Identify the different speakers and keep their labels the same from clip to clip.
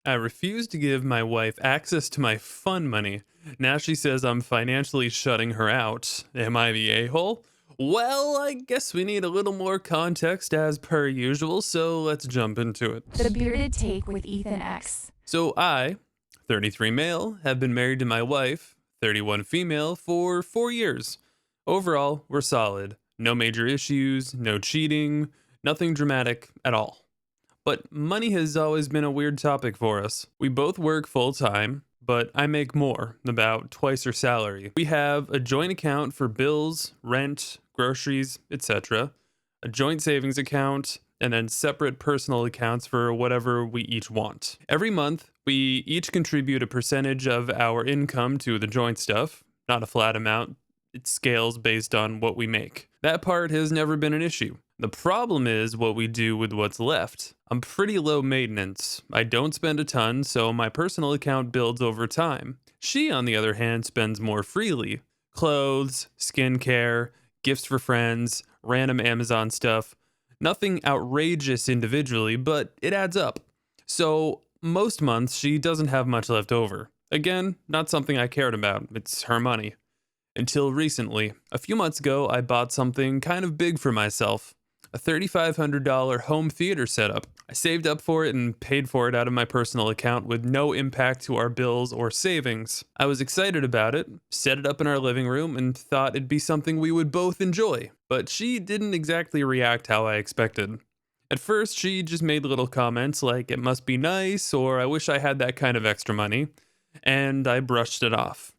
Speaker 1: I refuse to give my wife access to my fun money. Now she says I'm financially shutting her out. Am I the a hole? Well, I guess we need a little more context as per usual, so let's jump into it.
Speaker 2: The Bearded Take with Ethan X.
Speaker 1: So, I, 33 male, have been married to my wife, 31 female, for 4 years. Overall, we're solid. No major issues, no cheating, nothing dramatic at all. But money has always been a weird topic for us. We both work full time, but I make more, about twice her salary. We have a joint account for bills, rent, groceries, etc., a joint savings account, and then separate personal accounts for whatever we each want. Every month, we each contribute a percentage of our income to the joint stuff, not a flat amount. It scales based on what we make. That part has never been an issue. The problem is what we do with what's left. I'm pretty low maintenance. I don't spend a ton, so my personal account builds over time. She, on the other hand, spends more freely. Clothes, skincare, gifts for friends, random Amazon stuff. Nothing outrageous individually, but it adds up. So, most months, she doesn't have much left over. Again, not something I cared about. It's her money. Until recently. A few months ago, I bought something kind of big for myself. A $3,500 home theater setup. I saved up for it and paid for it out of my personal account with no impact to our bills or savings. I was excited about it, set it up in our living room, and thought it'd be something we would both enjoy. But she didn't exactly react how I expected. At first, she just made little comments like it must be nice or I wish I had that kind of extra money, and I brushed it off.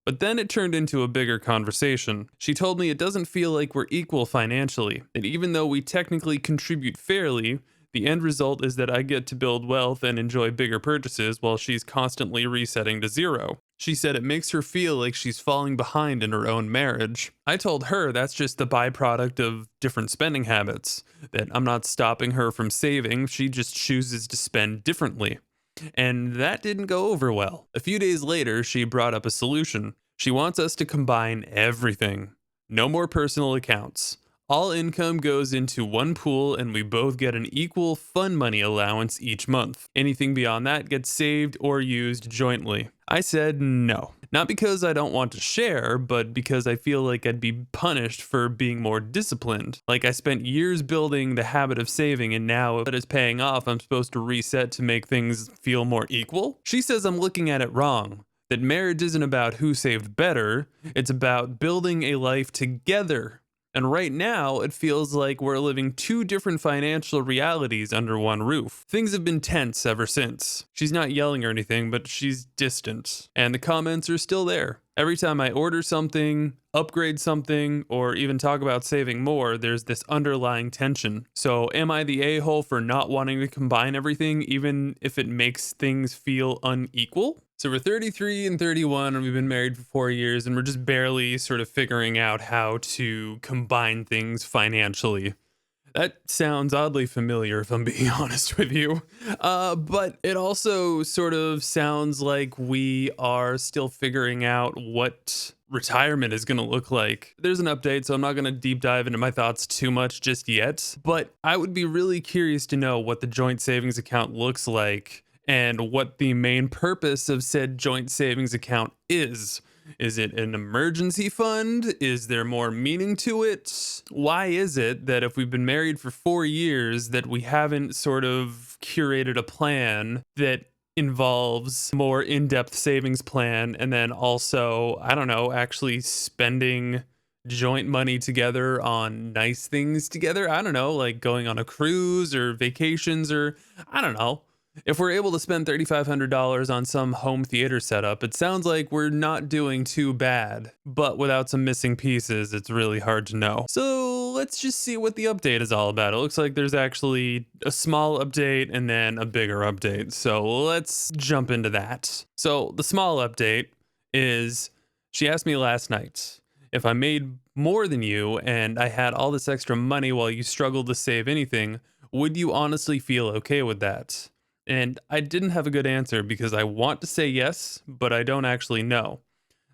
Speaker 1: But then it turned into a bigger conversation. She told me it doesn't feel like we're equal financially, that even though we technically contribute fairly, the end result is that I get to build wealth and enjoy bigger purchases while she's constantly resetting to zero. She said it makes her feel like she's falling behind in her own marriage. I told her that's just the byproduct of different spending habits, that I'm not stopping her from saving, she just chooses to spend differently. And that didn't go over well. A few days later, she brought up a solution. She wants us to combine everything. No more personal accounts. All income goes into one pool and we both get an equal fun money allowance each month. Anything beyond that gets saved or used jointly. I said no. Not because I don't want to share, but because I feel like I'd be punished for being more disciplined. Like I spent years building the habit of saving and now that it's paying off, I'm supposed to reset to make things feel more equal? She says I'm looking at it wrong. That marriage isn't about who saved better, it's about building a life together. And right now, it feels like we're living two different financial realities under one roof. Things have been tense ever since. She's not yelling or anything, but she's distant. And the comments are still there. Every time I order something, upgrade something, or even talk about saving more, there's this underlying tension. So, am I the a hole for not wanting to combine everything, even if it makes things feel unequal? So we're 33 and 31, and we've been married for 4 years, and we're just barely sort of figuring out how to combine things financially. That sounds oddly familiar, if I'm being honest with you. But it also sort of sounds like we are still figuring out what retirement is going to look like. There's an update, so I'm not going to deep dive into my thoughts too much just yet. But I would be really curious to know what the joint savings account looks like and what the main purpose of said joint savings account is. Is it an emergency fund? Is there more meaning to it? Why is it that if we've been married for 4 years that we haven't sort of curated a plan that involves more in-depth savings plan and then also, I don't know, actually spending joint money together on nice things together? I don't know, like going on a cruise or vacations or I don't know. If we're able to spend $3,500 on some home theater setup, it sounds like we're not doing too bad. But without some missing pieces, it's really hard to know. So let's just see what the update is all about. It looks like there's actually a small update and then a bigger update. So let's jump into that. So the small update is she asked me last night if I made more than you and I had all this extra money while you struggled to save anything, would you honestly feel okay with that? And I didn't have a good answer because I want to say yes, but I don't actually know.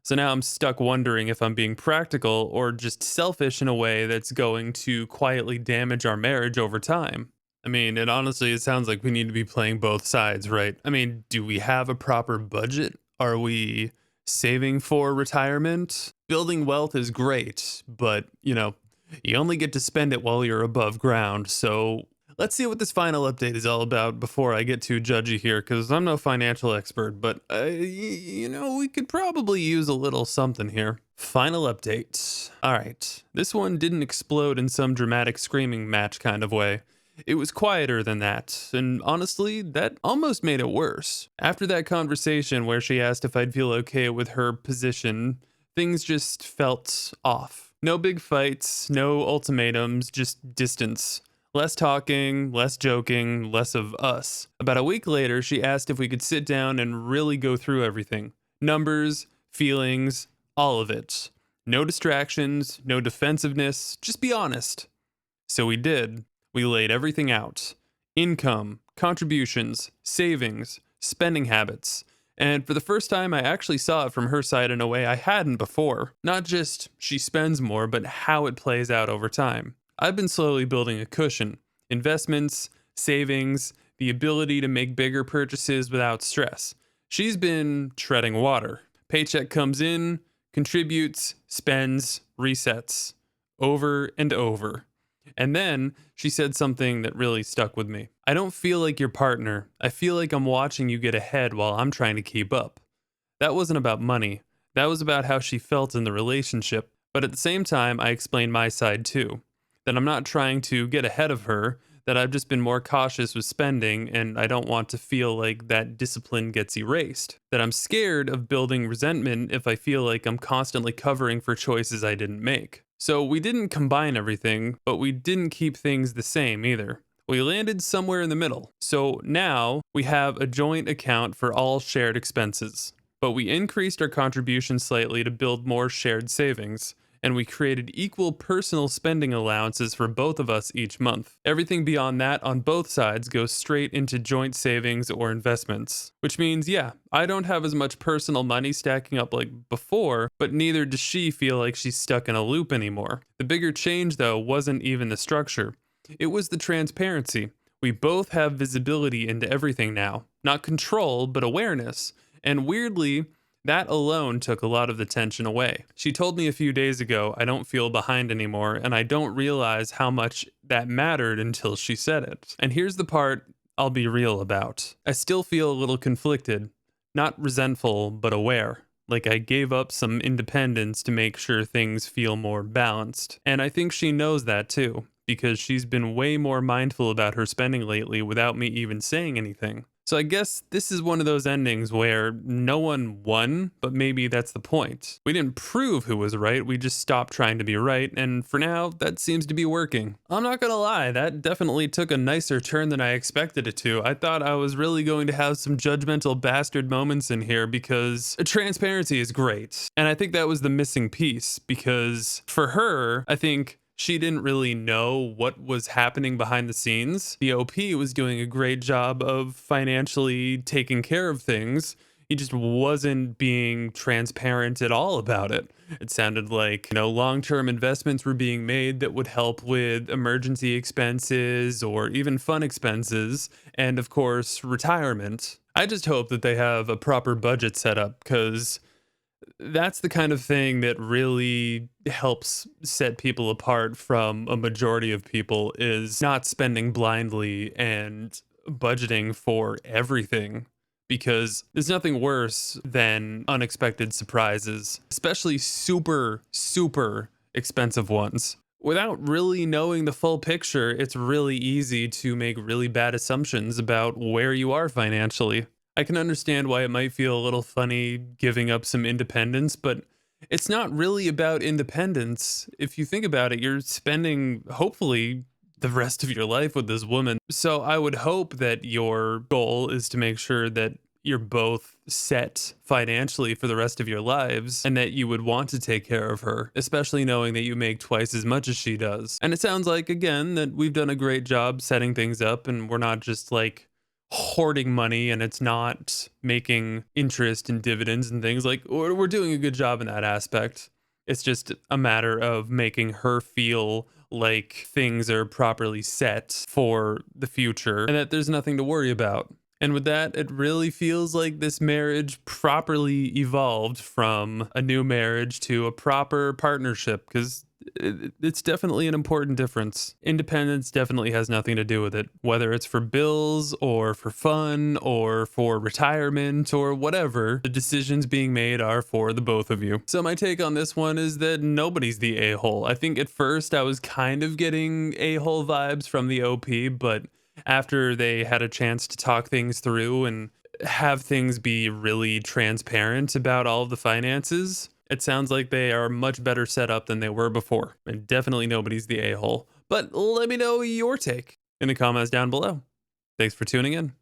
Speaker 1: So now I'm stuck wondering if I'm being practical or just selfish in a way that's going to quietly damage our marriage over time. I mean, and honestly, it sounds like we need to be playing both sides, right? I mean, do we have a proper budget? Are we saving for retirement? Building wealth is great, but, you only get to spend it while you're above ground. So let's see what this final update is all about before I get too judgy here, because I'm no financial expert, but, we could probably use a little something here. Final update. All right. This one didn't explode in some dramatic screaming match kind of way. It was quieter than that, and honestly, that almost made it worse. After that conversation where she asked if I'd feel okay with her position, things just felt off. No big fights, no ultimatums, just distance. Less talking, less joking, less of us. About a week later, she asked if we could sit down and really go through everything: numbers, feelings, all of it. No distractions, no defensiveness, just be honest. So we did. We laid everything out: income, contributions, savings, spending habits. And for the first time, I actually saw it from her side in a way I hadn't before. Not just she spends more, but how it plays out over time. I've been slowly building a cushion: investments, savings, the ability to make bigger purchases without stress. She's been treading water. Paycheck comes in, contributes, spends, resets. Over and over. And then she said something that really stuck with me. I don't feel like your partner. I feel like I'm watching you get ahead while I'm trying to keep up. That wasn't about money. That was about how she felt in the relationship. But at the same time, I explained my side too. That I'm not trying to get ahead of her, that I've just been more cautious with spending and I don't want to feel like that discipline gets erased. That I'm scared of building resentment if I feel like I'm constantly covering for choices I didn't make. So we didn't combine everything, but we didn't keep things the same either. We landed somewhere in the middle. So now we have a joint account for all shared expenses. But we increased our contribution slightly to build more shared savings, and we created equal personal spending allowances for both of us each month. Everything beyond that on both sides goes straight into joint savings or investments. Which means, yeah, I don't have as much personal money stacking up like before, but neither does she feel like she's stuck in a loop anymore. The bigger change, though, wasn't even the structure, it was the transparency. We both have visibility into everything now. Not control, but awareness. And weirdly, that alone took a lot of the tension away. She told me a few days ago, I don't feel behind anymore, and I don't realize how much that mattered until she said it. And here's the part I'll be real about. I still feel a little conflicted, not resentful, but aware. Like I gave up some independence to make sure things feel more balanced. And I think she knows that too, because she's been way more mindful about her spending lately without me even saying anything. So I guess this is one of those endings where no one won, but maybe that's the point. We didn't prove who was right, we just stopped trying to be right, and for now, that seems to be working. I'm not gonna lie, that definitely took a nicer turn than I expected it to. I thought I was really going to have some judgmental bastard moments in here because transparency is great. And I think that was the missing piece because for her, I think she didn't really know what was happening behind the scenes. The OP was doing a great job of financially taking care of things. He just wasn't being transparent at all about it. It sounded like, long term investments were being made that would help with emergency expenses or even fun expenses, and of course, retirement. I just hope that they have a proper budget set up because that's the kind of thing that really helps set people apart from a majority of people is not spending blindly and budgeting for everything, because there's nothing worse than unexpected surprises, especially super expensive ones. Without really knowing the full picture, it's really easy to make really bad assumptions about where you are financially. I can understand why it might feel a little funny giving up some independence, but it's not really about independence. If you think about it, you're spending, hopefully, the rest of your life with this woman. So I would hope that your goal is to make sure that you're both set financially for the rest of your lives and that you would want to take care of her, especially knowing that you make twice as much as she does. And it sounds like, again, that we've done a great job setting things up and we're not just like hoarding money and it's not making interest and dividends and things. Like we're doing a good job in that aspect. It's just a matter of making her feel like things are properly set for the future and that there's nothing to worry about. And with that, it really feels like this marriage properly evolved from a new marriage to a proper partnership because it's definitely an important difference. Independence definitely has nothing to do with it, whether it's for bills or for fun or for retirement or whatever. The decisions being made are for the both of you. So, my take on this one is that nobody's the a hole. I think at first I was kind of getting a hole vibes from the OP, but after they had a chance to talk things through and have things be really transparent about all of the finances, it sounds like they are much better set up than they were before. And definitely nobody's the a hole. But let me know your take in the comments down below. Thanks for tuning in.